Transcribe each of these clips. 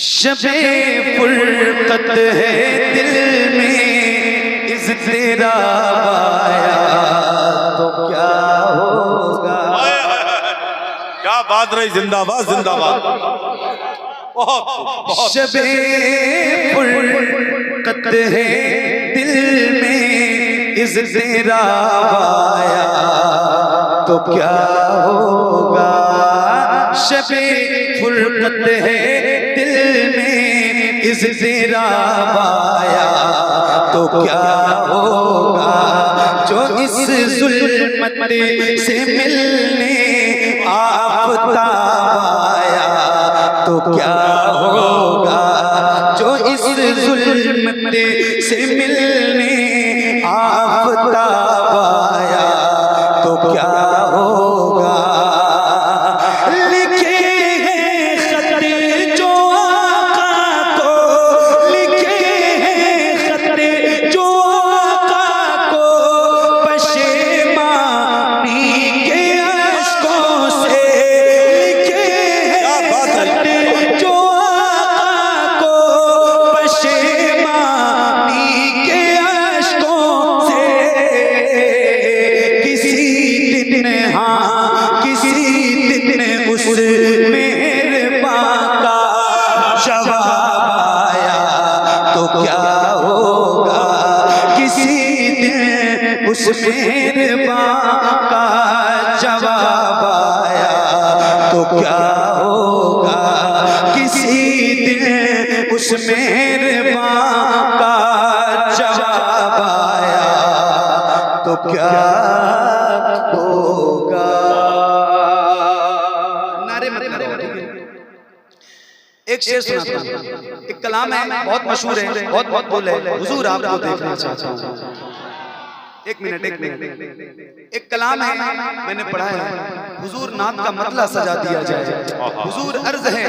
शबे फुरकत है दिल में इज़्तिराब आया तो क्या होगा। क्या बात रही, जिंदाबाद जिंदाबाद। बहुत शबे फुरकत है दिल में इज़्तिराब आया तो क्या होगा। शबे फुरकत है दिल में इज़्तिराब आया तो क्या होगा। जो इस ज़ुल्मत से मिलने आफ़ताब आया तो क्या होगा। जो इस ज़ुल्मत से मिलने आफ़ताब आया तो क्या होगा। लिखे हैं खत जो आका को, लिखे हैं खत जो आका को पशेमानी के अश्कों से। लिखे हैं खत जो आका को पशेमानी के अश्कों से। किसी दिन हाँ किसी दिन उस मेहरबान का जवाब आया तो क्या होगा। किसी दिन उस मेहरबान का जवाब आया तो क्या होगा। किसी दिन उस मेहरबान का जवाब आया तो क्या होगा। नारे मत मारो। एक शेर सुनाता हूं, एक कलाम है बहुत मशहूर है, बहुत मकबूल है। हुजूर आपको देखना चाहता हूं। एक मिनट। एक कलाम है मैंने पढ़ा है। हुजूर नाम का मतला सजा दिया जाए, हुजूर अर्ज है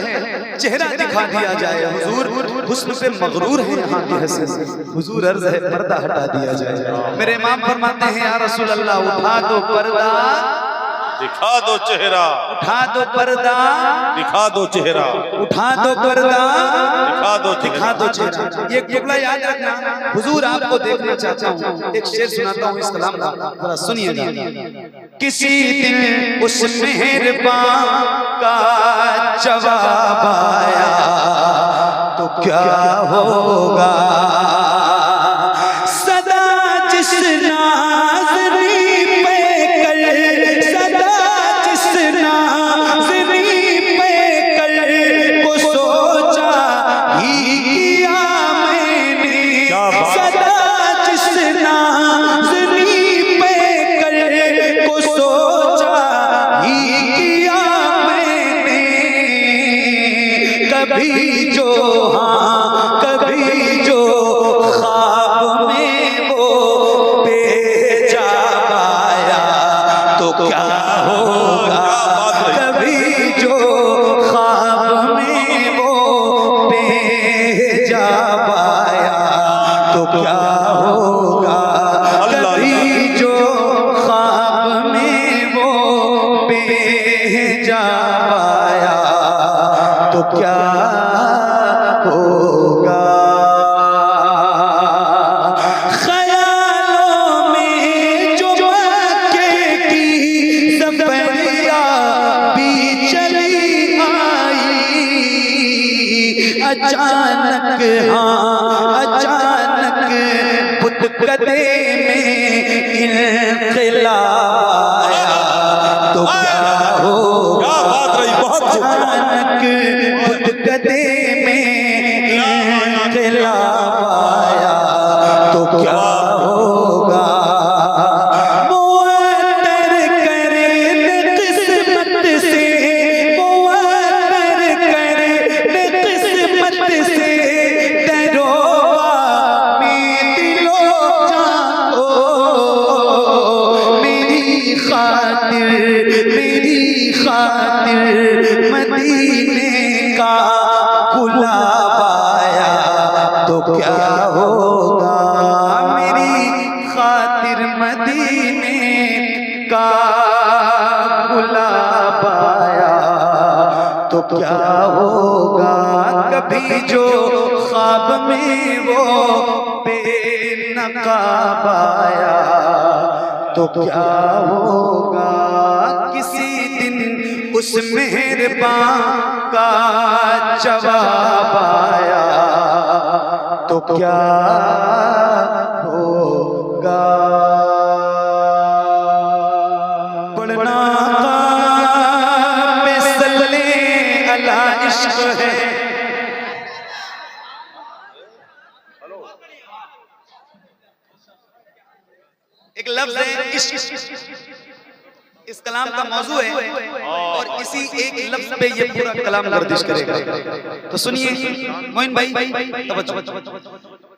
चेहरा दिखा दिया जाए। हुजूर हुस्न पे मगरूर है यहाँ की हसन, हुजूर अर्ज है पर्दा हटा दिया जाए। मेरे इमाम फरमाते हैं या रसूल अल्लाह उठा दो पर्दा दिखा दो चेहरा, उठा दो पर्दा दिखा दो चेहरा, उठा दो पर्दा दिखा दो चेहरा। ये जुमला याद रखना। हुजूर आपको देखना चाहता हूँ। एक शेर सुनाता हूँ इस कलाम का, जरा सुनिएगा। किसी दिन उस मेहरबान का जवाब आया तो क्या होगा। सदा जिस नाज़री पे कर, सदा जिस नाज़री पे कर को सोचा ही किया मैंने। सदा जिस नाज़री पे कर को सोचा ही किया मैंने। कभी जो हाँ कभी जो ख्वाब में वो बेजाब आया तो क्या होगा। कभी जो ख्वाब में वो बेजाब आया तो क्या होगा। कभी जो ख्वाब में वो बेजाब आया तो क्या होगा। ख्यालों में जो मक्के की सफरिया भी चली आई। अचानक हाँ अचानक बुतकदे में इनक़िलाब आया तो क्या होगा। अचानक बुतकदे में इनक़िलाब आया तो क्या होगा। मुअत्तर करे किस्मत से, मुअत्तर करे किस्मत से। दरोगा में दिलो जान को मेरी खातिर मदीने का गुलाब आया तो क्या होगा। मेरी खातिर मदीने का गुलाब आया तो क्या होगा। कभी जो ख्वाब में वो बेनकाब आया तो क्या होगा किसी दिन उस मेहरबान का जवाब आया तो क्या होगा। पढ़ना पे सल्ले अला इश्क है। एक लफ्ज है इश्क, इस कलाम का मौजू है और इसी एक लफ्ज पे ये पूरा कलाम गर्दिश करेगा। तो सुनिए मोइन भाई, तवज्जो।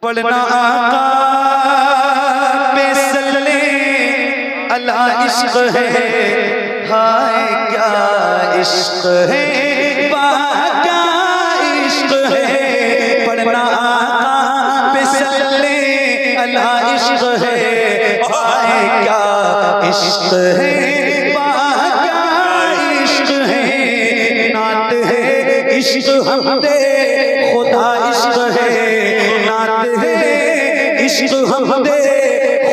पढ़ना आका पे सल्ले अला इश्क है, हाय क्या इश्क है, वाह क्या इश्क है। पढ़ना आका पे सल्ले अला इश्क है, हाय क्या इश्क है, इश्क हमदे खुदा इश्क है, नात है इश्क हमदे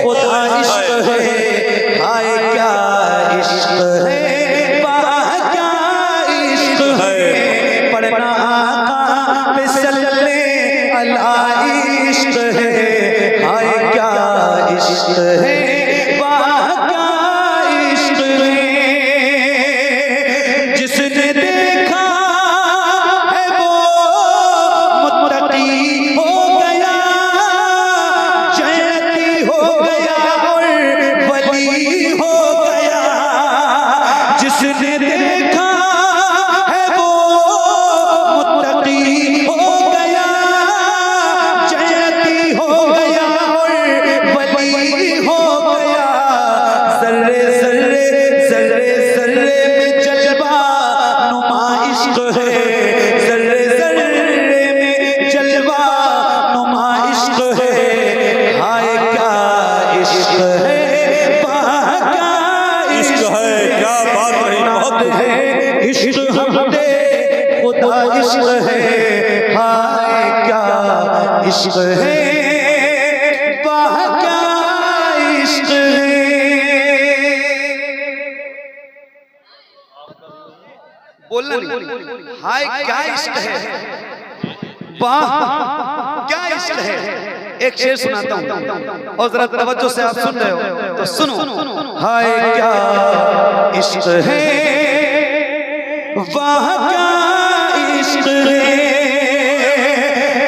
खुदा इश्क है, हाय क्या इश्क है, वाह क्या इश्क है। पढ़ना आका पे सल्ले अला इश्क है, हाय क्या इश्क है, वाह क्या इश्क है। जिसने देखा जिसने देखा है वो मुत्तकी हो गया, जन्नती हो गया और वली हो गया। ज़र्रे ज़र्रे ज़र्रे ज़र्रे में जलवा नुमा इश्क है, ज़र्रे ज़र्रे में जलवा नुमा इश्क है, हाय क्या इश्क है, वाह क्या इश्क है। क्या बात है, इश्क हमदे खुदा इश्क है, हाय क्या इश्क है, वाह क्या इश्क है। बोलना नहीं, हाय क्या इश्क है, वाह क्या इश्क है। एक शेर सुनाता हूँ और जरा तवज्जो से आप सुन रहे हो तो सुनो। हाय क्या इश्क है, वाह क्या इश्क है।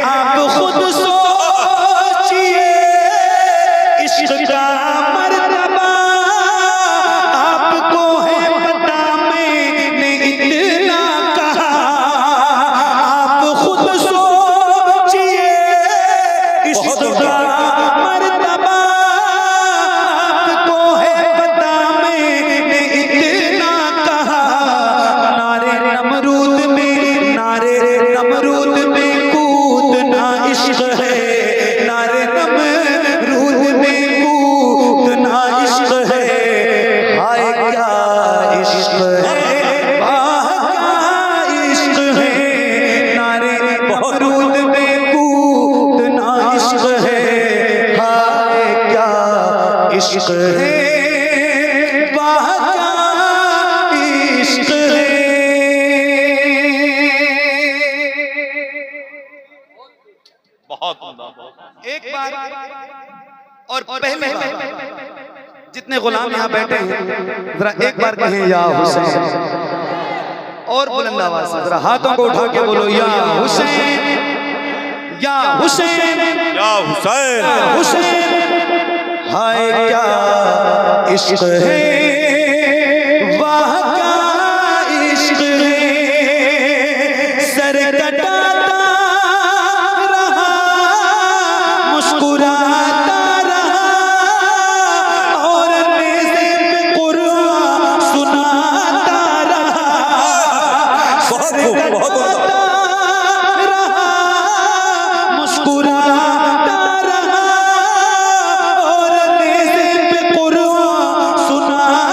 आप खुद सोचिए इश्क का मर्तबा, आपको है पता मैंने इतना कहा। आप खुद सोचिए इश्क का मर्तबा, आपको है पता मैंने इतना कहा। नारे नमरूद में कूदना इश्क है, नारे नमरूद में कूदना इश्क है, हाय क्या इश्क है, वाह क्या इश्क है। नारे नमरूद में कूदना इश्क है, हाय क्या इश्क है, वाह क्या इश्क है। बहुत उम्दा। एक बार और पहले बार जितने गुलाम यहाँ बैठे हैं जरा एक बार कहें या हुसैन, और बुलंद आवाज से जरा हाथों को उठा के बोलो या हुसैन, या हुसैन, या हुसैन, हुसैन। हाय क्या इश्क है, वाह क्या इश्क है। सर कटाता रहा, मुस्कुराता रहा और नेज़े पे कुरान सुनाता रहा। बहुत बहुत रहा, मुस्कुराता रहा और नेज़े पे कुरान सुनाता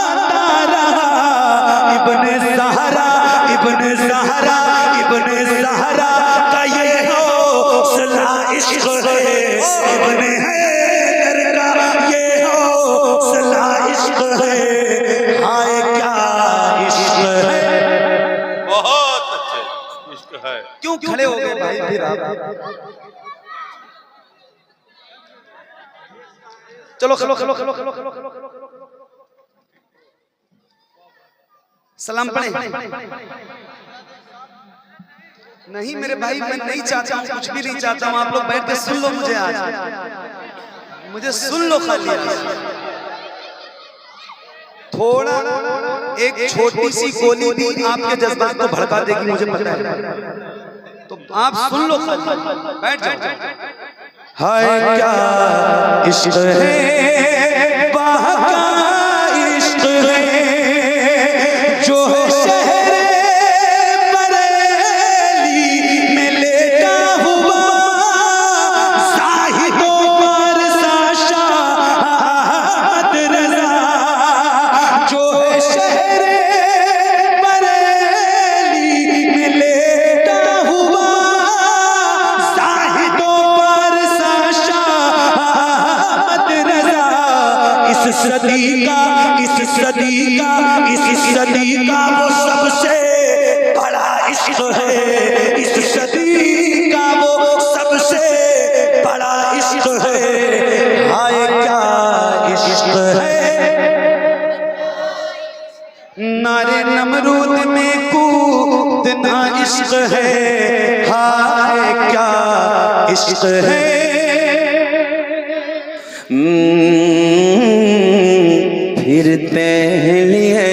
खड़े हो गए भाई फिर आप? चलो चलो चलो चलो चलो चलो सलाम पढ़े। नहीं मेरे भाई, मैं नहीं चाहता हूँ, कुछ भी नहीं चाहता हूँ। आप लोग बैठ के सुन लो मुझे, आज मुझे सुन लो खाली। थोड़ा एक छोटी सी गोली भी आपके जज्बात को भड़का देगी, मुझे पता है। तो आप सुन लो खाली, बैठ जाओ। हाय क्या इश्क है, वाह क्या इश्क है, जो शहर बरेली में लेटा हुआ साहिदों पर शाद रजा, जो शहर बरेली में लेटा हुआ साहिदों पर शाद रजा, इस सदी का वो सबसे बड़ा इश्क है, इस सदी का वो सबसे बड़ा इश्क है। हाय क्या इश्क है, नारे नमरूद में कूदना इश्क है। हाय क्या इश्क है, फिरते हैं लिए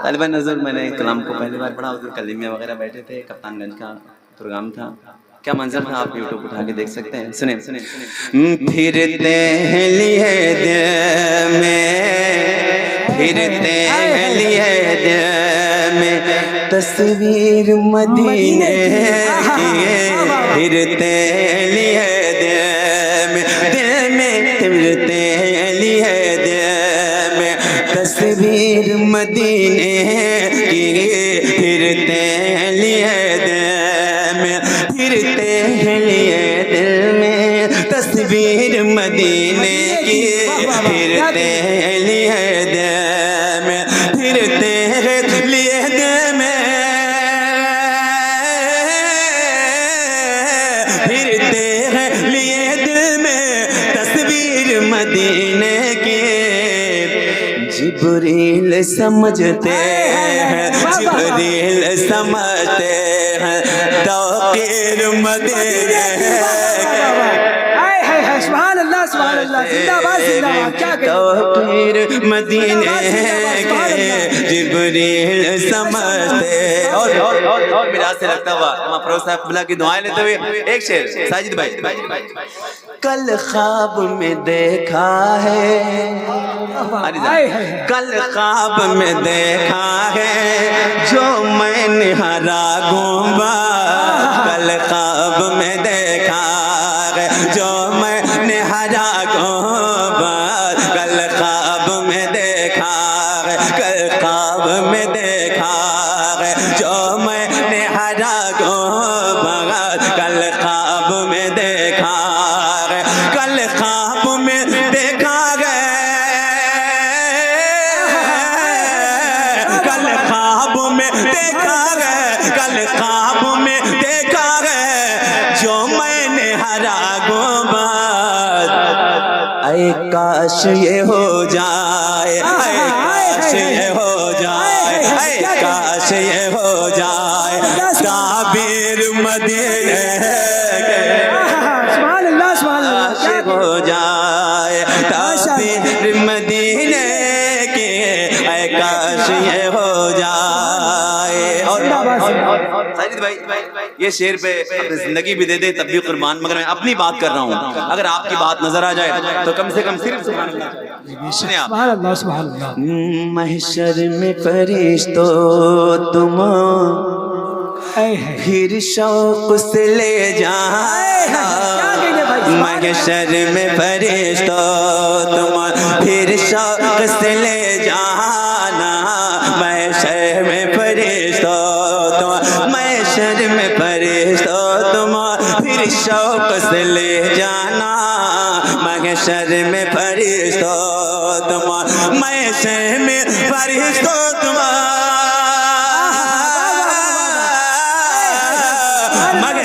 तालिबान नजर। मैंने कलाम को पहली बार पढ़ा, उधर कलीमिया वगैरह बैठे थे, कप्तानगंज का प्रोग्राम था। क्या मंजर था, आप यूट्यूब उठा के देख सकते हैं। सुने फिरते हैं लिए में, फिरते हैं लिए में तस्वीर मदीने की, फिरते लिए दिल में, फिरते लिए में तस्वीर मदीने की, फिरते लिए दिल में, फिरते लिए दिल में तस्वीर मदीने की, फिरते लिए दिल में, फिरते लिए दिल में, फिरते लिए दिल में तस्वीर मदीने की। जिब्रील समझते हैं, जिब्रील समझते हैं तौकीर मदीने तौकीर मदीने के, जिब्रील समझते। और मिराज से लगता हुआ अफरोज साहब बिला की दुआएं लेते हुए एक शेर साजिद भाई। कल ख्वाब में देखा है, कल ख्वाब में देखा है जो मैंने हरा गुंबा, कल ख्वाब में देखा है जो मैंने हरा गुंबा, कल ख्वाब में देखा है, कल ख्वाब में देखा है जो मैंने हरा गुंबा, कल ख्वाब में देखा है, कल ख्वाब में देखा है, कल ख्वाब में देखा है, कल ख्वाब में देखा है जो मैंने हरा गुंबद। ऐ काश ये हो जाए, ऐ काश ये हो जाए, ऐ काश ये हो जाए ताबीर मदीने हो जाए, ताबीर मदीने के, ऐ काश ये हो जाए। और साजिद भाई ये शेर पे अपनी जिंदगी भी दे दे तब भी कुर्बान, मगर मैं अपनी बात कर रहा हूँ। अगर आपकी बात नजर आ जाए तो कम से कम सिर्फ सुनिए आप। महशर में फरिश्तों तुम फिर शौक से ले जाना, महशर में फरिश्तों तुम फिर शौक से ले जाना, महशर में फरिश्तों तुम, महशर में फरिश्तों तुम फिर शौक से ले जाना, महशर में फरिश्तों तुम, महशर में फरिश्तों तुम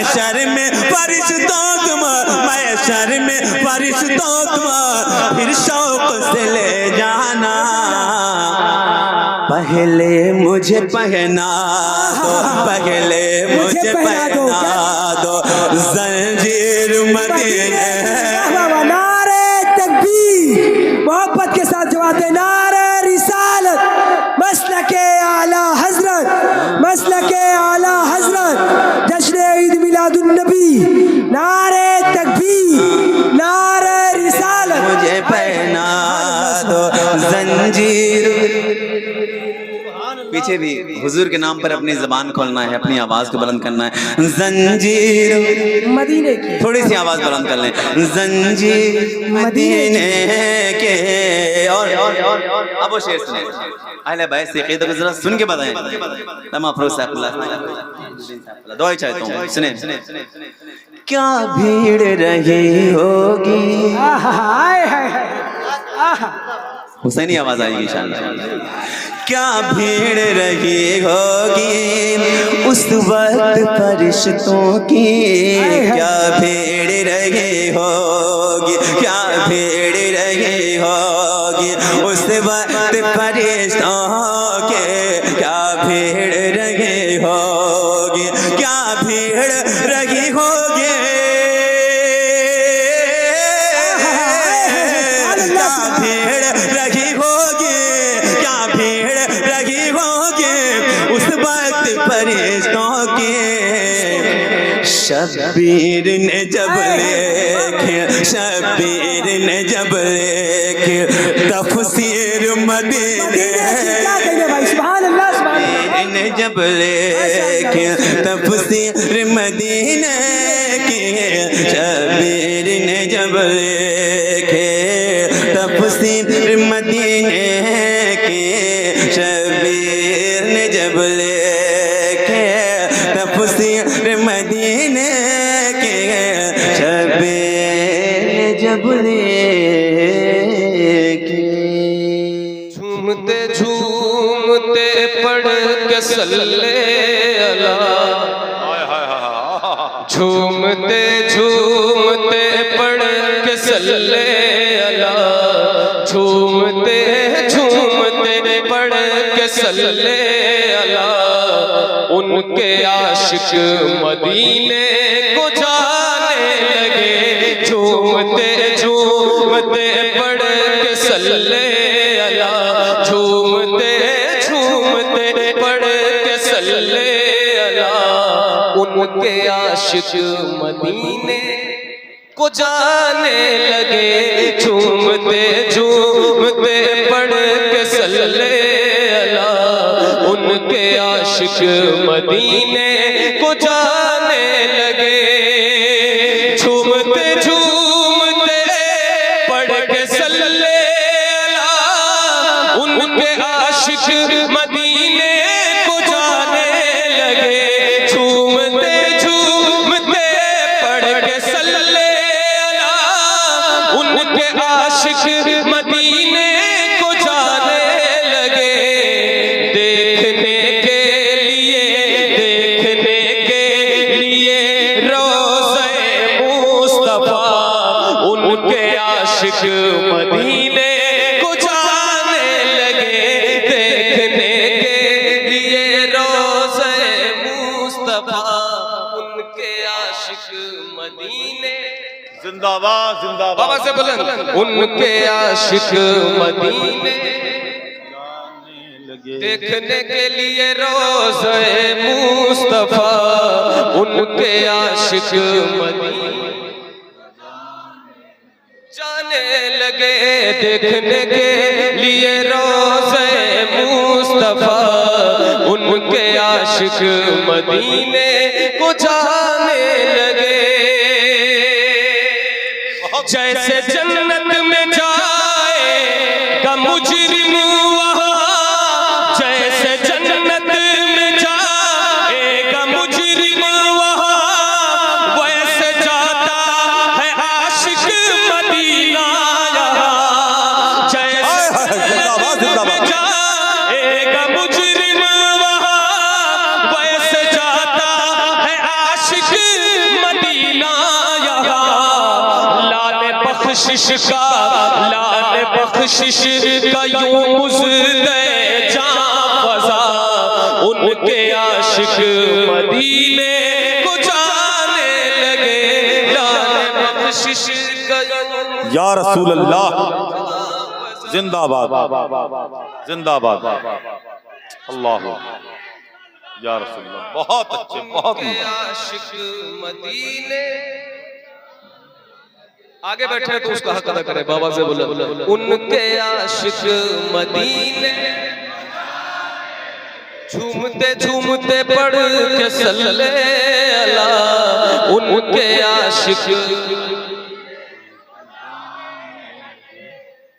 महशर में फरिश्तों तुम, महशर में फरिश्तों तुम, फिर शौक से ले जाना। पहले मुझे पहना दो, पहले मुझे पहना दो जंजीर मदीने। नारे तकबीर, मोहब्बत के साथ जवाब दे। नारे रिसालत, मसलके आला हजरत, मसलके आला हजरत, जश्न ईद मिलादुन नबी। नारे तकबीर, नारे रिसालत। मुझे पहना दो जंजीर। पीछे भी हुजूर के नाम पर अपनी जबान खोलना है, अपनी आवाज को बुलंद करना है। जंजीर मदीने की, थोड़ी सी आवाज बुलंद कर लें। जंजीर मदीने के। और अब वो शेर सुने। अहले बैत से क़ीदत को जरा सुन के बताएं। तमाम अफरोज साहब दुआ चाहता हूं, सुने। क्या भीड़ रही होगी, हुसैनी आवाज आएगी इंशाअल्लाह। क्या भीड़ रही होगी उस वक्त फरिश्तों की, क्या भीड़ रही होगी, क्या भीड़ रही होगी उस वक्त फरिश्तों के, क्या भीड़ रही होगी, क्या भीड़ रही होगी, क्या भीड़ रही होगी, क्या भीड़ रही होगी उस वक्त फरिश्तों की। शब्बीर ने जब लेखे, शब्बीर ने जब लेखे तफसीर मदीने, ने जब लेखे तफसीर मदीने की, शब्बीर ने जब लेखे तफसीर मदीने की, शब्बीर ने जब लेखे तफसीर मदीने के, शब्बीर ने जब लेखे। झूमते झूमते पढ़ के सल्ले अला, झूमते झूमते पढ़ के सल्ले अला, झूमते झूमते पढ़ के सल्ले अला, उनके आशिक मदीने को जाने लगे। झूमते झूमते पढ़ के सल्ले अला, झूमते झूमते पढ़ के सल्ले अला, उनके आशिक मदीने को जाने लगे। झूमते झूमते पढ़ के सल्ले अला, उनके आशिक मदीने को जाने लगे। झूमते झूमते पढ़ के सल्ले अला, उनके आशिक मदीने को जाने लगे। झूमते झूमते पढ़ के सल्ले अला, उनके आशिक मदीने को जाने लगे। देखने के लिए रोज़े मुस्तफा, उनके आशिक मदीने को जाने लगे। देखने के लिए रोज़े मुस्तफा, उनके आशिक मदीने। जिंदाबाद जिंदाबाद। बाबा से बुलंद। उनके आशिक मदीने देखने के लिए रोज़े मुस्तफा, उनके आशिक मदीने जाने लगे। देखने के लिए रोज़े मुस्तफा, उनके आशिक मदीने को जाने लगे। जैसे जन्नत में जाएगा मुजरिम वहाँ, जैसे जन्नत में जाएगा मुजरिम वहाँ, वैसे जाता है आशिक मदीना यहाँ। जैसे जन्नत में जाएगा मुजरिम वहाँ, वैसे जाता है आशिक बख्शिश का लाल बख्शिश का यूं मुझदे जां फजा उनके आशिक मदीने को जाने लगे लाल बख्शिश का या रसूल अल्लाह जिंदाबाद जिंदाबाद अल्लाह या रसूल अल्लाह। बहुत अच्छे बहुत उम्दा। आशिक मदीने आगे बैठे हैं तो उसका हक अदा करें बाबा से बोले उनके आशिक मदीने झूमते झूमते पढ़ के सल्ले अला उनके आशिक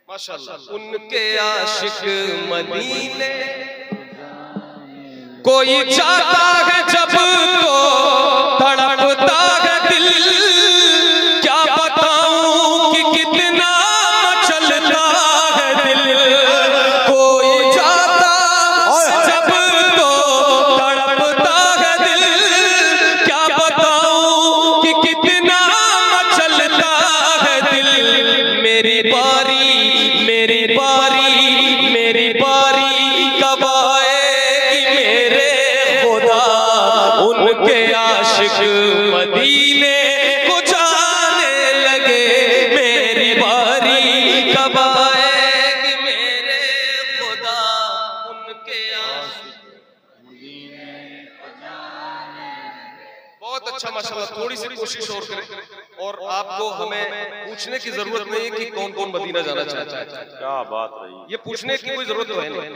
माशाअल्लाह उनके आशिक मदीने कोई चाहता है जब तो तड़पता है दिल क्या बताऊं कि कितना मचलता है दिल कोई चाहता जब तो तड़पता है दिल क्या बताऊं कि कितना मचलता है दिल मेरी बारी मेरी बारी मेरी बारी कब आएगी मेरे खुदा उनके आशिक मदीने को जाने लगे मेरी बारी कब आएगी मेरे खुदा उनके आशिक बहुत अच्छा माशाल्लाह। थोड़ी सी कोशिश और करें और आपको हमें पूछने की जरूरत नहीं है कि कौन कौन मदीना जाना चाहता है। क्या बात रही। ये पूछने की कोई जरूरत तो है नहीं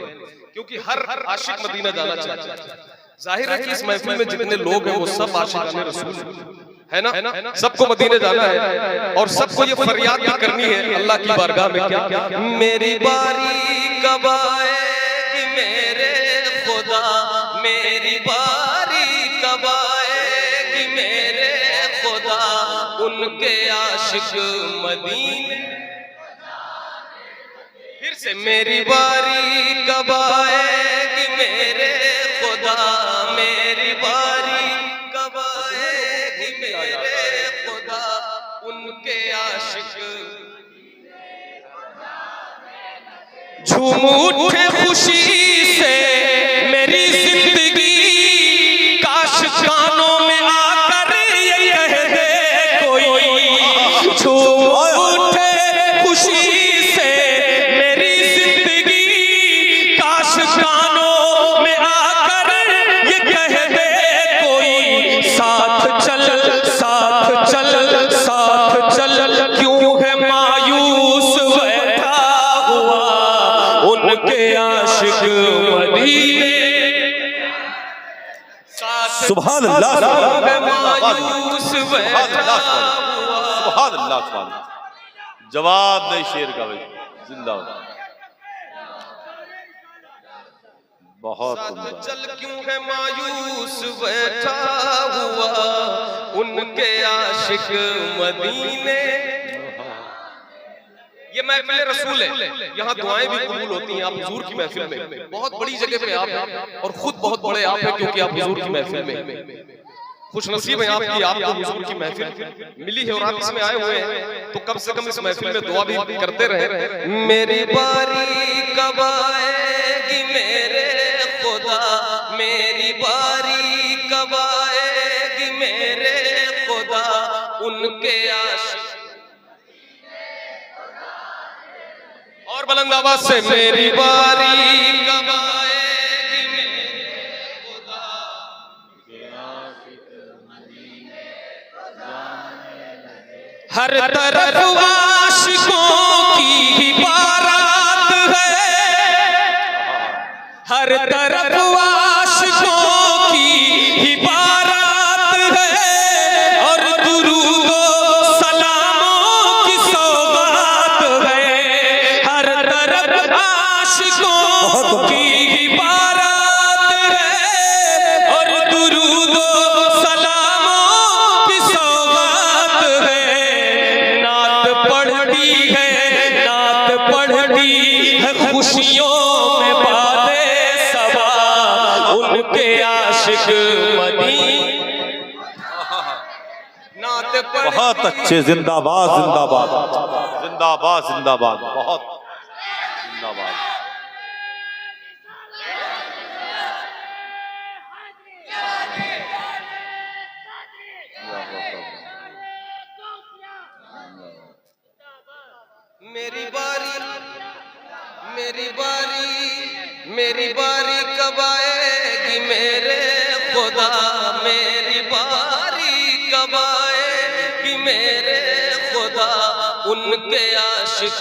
क्योंकि हर आशिक मदीना जाना चाहता है। जाहिर है कि इस महफिल में जितने लोग हैं वो सब आशिकाने रसूल है ना, सबको मदीने जाना है और सबको ये फरियाद भी करनी है अल्लाह की बारगाह में क्या मेरी बारी कब आएगी मेरे खुदा मेरी बारी कब आएगी मेरे खुदा उनके आशिक मदीने फिर से मेरी बारी कब आएगी मेरे खुदा मेरी बारी कब आएगी मेरे खुदा उनके आशिक झूम उठे खुशी से मेरी जिंदगी काश कानों में आकर ये कह दे कोई झूम उठे खुशी से मेरी जिंदगी काश कानों में आकर ये कह दे कोई साथ चल साथ चल साथ चल क्यों है मायूस बैठा हुआ उनके आशिक मदीने सुभान अल्लाह मायूस बैठा सुभान अल्लाह सुभान। जवाब दे शेर का भाई जिंदाबाद। बहुत उम्दा। चल क्यों है मायूस बैठा हुआ उनके आशिक मदीने ये महफिल रसूल है यहाँ दुआएं भी कबूल होती हैं। आप हुजूर की महफिल में बहुत बड़ी जगह पे आप हैं और खुद बहुत बड़े आप हैं क्योंकि आप हुजूर की महफिल में खुश नसीब है आपकी आपको हुजूर की महफिल मिली है और आप इसमें आए हुए हैं तो कम से कम इस महफिल में दुआ भी करते रहे मेरी बारी कब आएगी मेरे खुदा मेरी बारी कब आएगी मेरे खुदा उनके आशिक और बुलंद आवाज से मेरी बारी कब आएगी मेरे खुदा हर तरफ आशिकों की ही बारात है हर तरफ आशिकों की ही बारात है और दुरूद सलामों की सौगात है हर तरफ आशिकों की ही बारात है और दुरूद सलामों की सौगात है नात पढ़ती है खुशियों में बादे सबा उनके आशिक मदीने बहुत अच्छे जिंदाबाद जिंदाबाद जिंदाबाद जिंदाबाद, बहुत जिंदाबाद। मेरी बारी मेरी बारी मेरी बारी कब आएगी मेरे खुदा, मेरी बारी कब आएगी मेरे खुदा, उनके आशिक।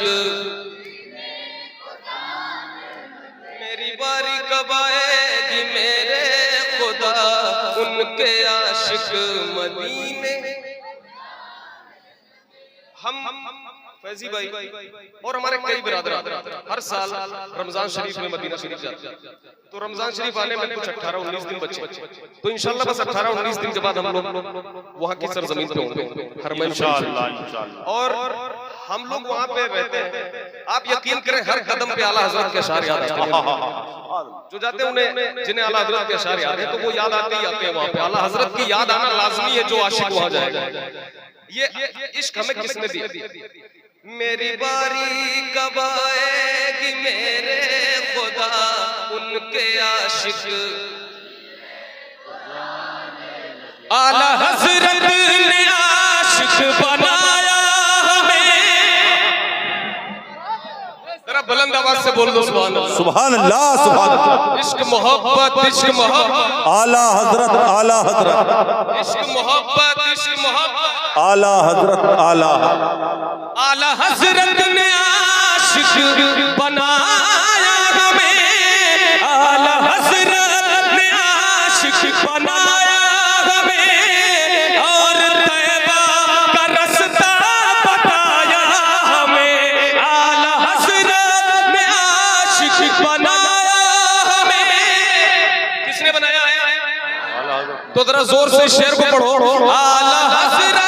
मेरी बारी कब आएगी मेरे खुदा, उनके आशिक मदीने। हम फैजी भाई और हमारे कई बिरादर हर साल रमजान शरीफ में मदीना शरीफ जाते हैं। तो रमजान शरीफ आने में कुछ 18-19 दिन बचे, तो इंशाल्लाह बस 18-19 दिन के बाद हम लोग वहाँ की सरजमीन पे होंगे हरमैन शरीफ, और हम लोग वहाँ पे रहते हैं। आप यकीन करें हर कदम पे आला हजरत के अशार याद आते हैं। जो जाते हैं उन्हें जिन्हें आला हजरत के अशार याद है तो वो याद आते ही आते हैं। वहाँ पे आला हजरत की याद आना लाजमी है, जो आशिक वहाँ जाएगा। ये इश्क हमें किसने दिया? मेरी बारी कब आएगी मेरे खुदा, उनके आशिक। आला हजरत ने आशिक बनाया हमें। जरा बुलंद आवाज से बोल दो सुभान अल्लाह, सुभान अल्लाह, सुभान अल्लाह। इश्क मोहब्बत, इश्क मोहब्बत, आला हजरत, आला हजरत, इश्क मोहब्बत, इश्क मोहब्बत, आला हजरत, आला आला हजरत ने आशिक बनाया हमें। आला हजरत ने आशिक बनाया हमें, और तैबा का रास्ता बताया हमें। आला हजरत ने आशिक बनाया हमें। किसने बनाया है? तो जरा जोर से शेर को पढ़ो। आला हजरत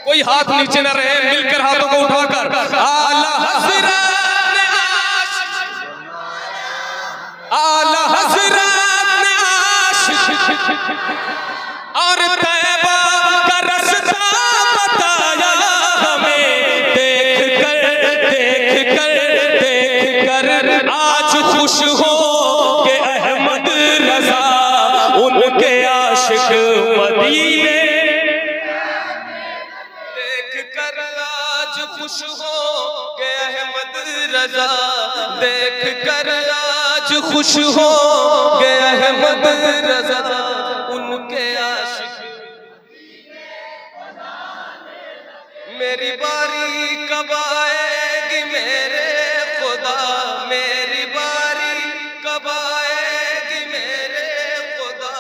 कोई हाथ नीचे न रहे, मिलकर हाथों को उठाकर आला हजरत ने आशिक, आला हजरत ने आशिक, और तैबा का रास्ता बताया हमें। देख कर आज खुश हो के अहमद रजा, उनके आशिक मदीने। खुश हो गए अहमद रजा, देख कर आज खुश हो गए अहमद रजा, उनके आशिक। मेरी बारी कब आएगी मेरे खुदा, मेरी बारी कब आएगी मेरे खुदा।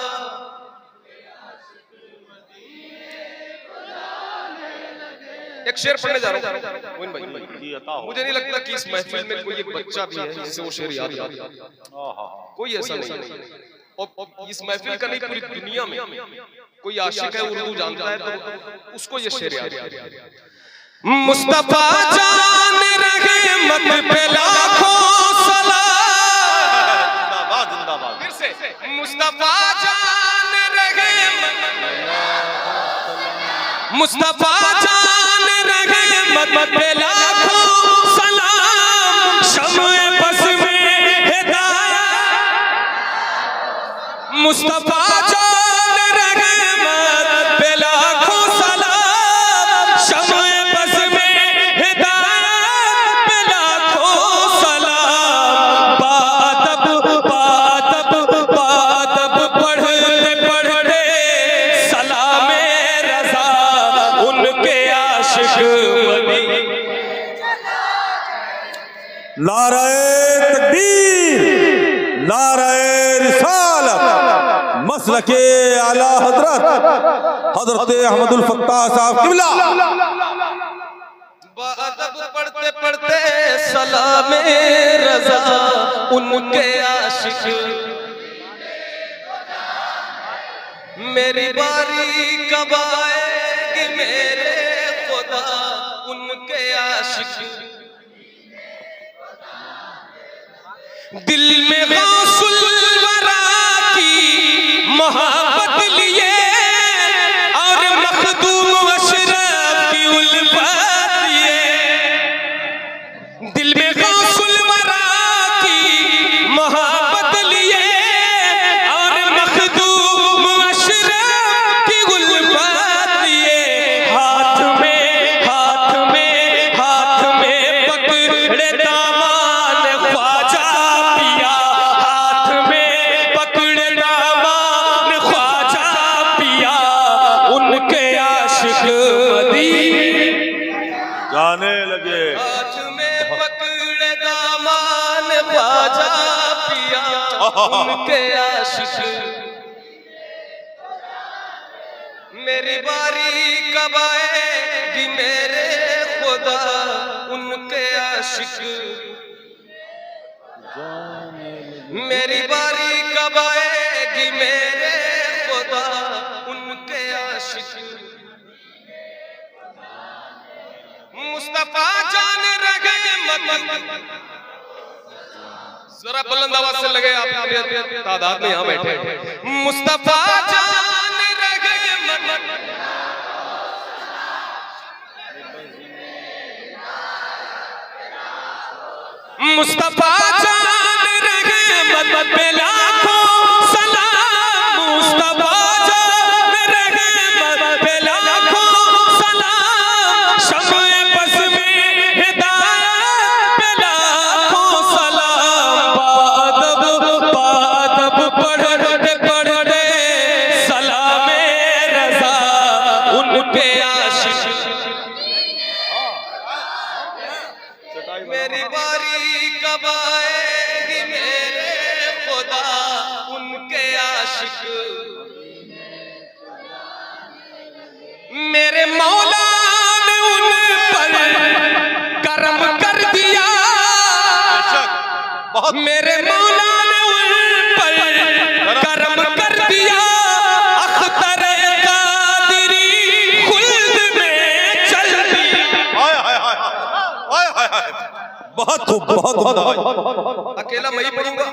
एक शेर पढ़ने जा रहा हूँ मोइन भाई। मुझे नहीं लगता कि इस महफिल में कोई एक बच्चा भी है जिसे वो शेर याद है, कोई ऐसा नहीं। और इस महफिल का नहीं, पूरी दुनिया में कोई आशिक है उर्दू जानता है तो उसको ये शेर याद है। मुस्तफा जान रहे मत पे लाखों सलाम, जिंदाबाद जिंदाबाद। फिर से मुस्तफा जान रहे, मुस्तफा जान रहे मत पे लाखों सलाम, शम्ए बस में हिदायत। मुस्तफा जान रहे मत पे लाखों सलाम, शम्ए बस में हिदायत पे लाखों सलाम। बादब बादब बादब पढ़ते पढ़ते सलामे रज़ा, उनके आशिक नाराए तकबीर, नाराए रिसालत, मसलके आला हजरत हजरत अहमदुल फत्ताह साहब क़िबला। बादब पढ़ते पढ़ते सलामे रज़ा, उनके आशिक। मेरी बारी कब आएगी मेरे खुदा, उनके आशिक। दिल में गौसुल वरा की मोहब्बत लिए और मखदूम अशरफ उनके आशिक। मेरी बारी कब आएगी मेरे खुदा उनके आशिक। मेरी बारी कब आएगी मेरे खुदा उनके आशिक। मुस्तफा जान रहे मत जरा बुलंद आवाज से लगे आप तादाद में यहाँ बैठे। मुस्तफा जान रहे मत मुस्तफा जान रहे मत पे लाखों सलाम। मुस्तफा जान रहे मत पे लाखों सलाम। शम्ए बस में हिदायत पे लाखों सलाम। बादब पढ़ते पढ़ते सलामे रज़ा उन पे आशिक। मेरी बारी कब आएगी मेरे खुदा उनके आशिक। मेरे मौला ने उन पर करम कर दिया। मेरे मौला ने उन पर करम कर दिया। अख्तर कादरी खुल्द में चल दी। बहुत खूब, बहुत खूब। अकेला मैं ही पढ़ूंगा,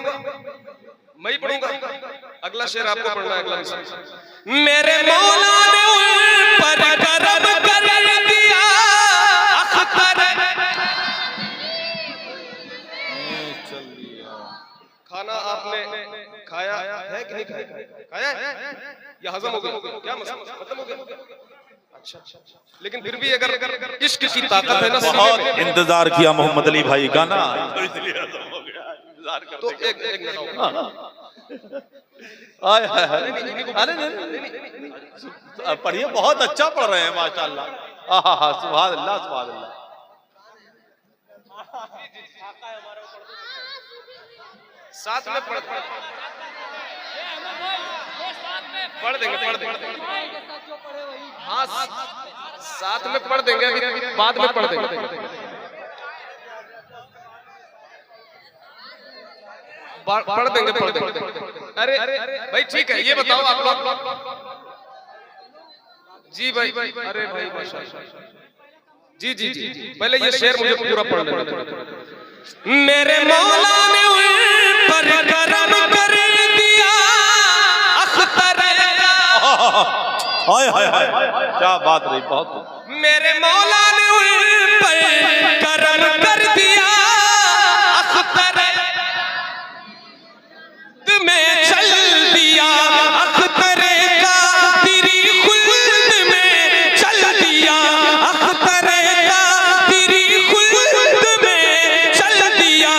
मैं ही पढ़ूंगा। अगला शेर आपको पढ़ना है। अगला मेरे मौला ने उन पर करम कर दिया। अख्तर खाना आपने खाया है कि नहीं खाया? खाया है या हजम हो गया? क्या मसला खत्म हो गया? अच्छा, लेकिन फिर भी अगर इश्क की ताकत है ना, बहुत इंतजार किया मोहम्मद अली भाई गाना तो एक मिनट आए हाय हाय। अरे पढ़िए, बहुत अच्छा पढ़ रहे हैं माशाल्लाह। हाँ, सुभान अल्लाह, सुभान अल्लाह। साथ में पढ़ देंगे हाँ, साथ में पढ़ देंगे, अभी बाद में पढ़ देंगे। पढ़ देंगे। अरे भाई ठीक है, ये बताओ आप लोग। जी भाई, अरे भाई माशाल्लाह। जी जी जी, पहले ये शेर मुझे पूरा पढ़ लेने दो। मेरे मौला ने उन पर करम कर दिया। अख्तर हाय हाय हाय, क्या बात रही, बहुत। मेरे मौला ने उन पर करम कर दिया। अख्तर में चल दिया। अख्तर का तेरी खुल्द में चल दिया। अख्तर का तेरी खुल्द में चल दिया।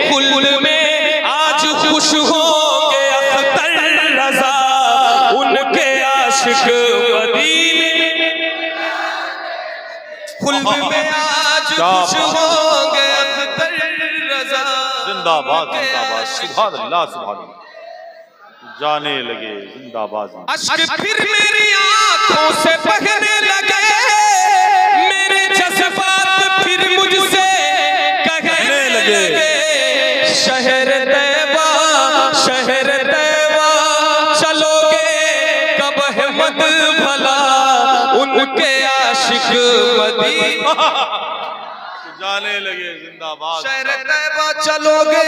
खुल्द में आज खुश होंगे अख्तर रज़ा उनके आशिक मदीने। खुल्द में आज खुश होंगे अख्तर रज़ा। जिंदाबाद, जिंदाबाद, सुभान अल्लाह, सुभान अल्लाह। जाने लगे जिंदाबाद। अश्क फिर मेरी आंखों से बहने लगे। मेरे जज्बात फिर मुझसे कहने लगे। शहर तैबा चलोगे कब अहमद भला उनके आशिक मदीना। जाने लगे जिंदाबाद। शहर तैबा चलोगे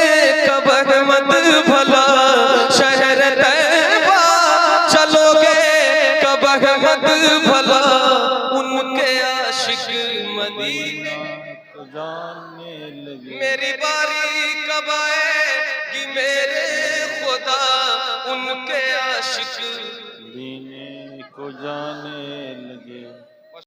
कब अहमद भला। शहर तैबा चलोगे कब अहमद भला उनके आशिक मदीना। मेरी बारी कब आएगी मेरे खुदा उनके आशिक। दीने को जाने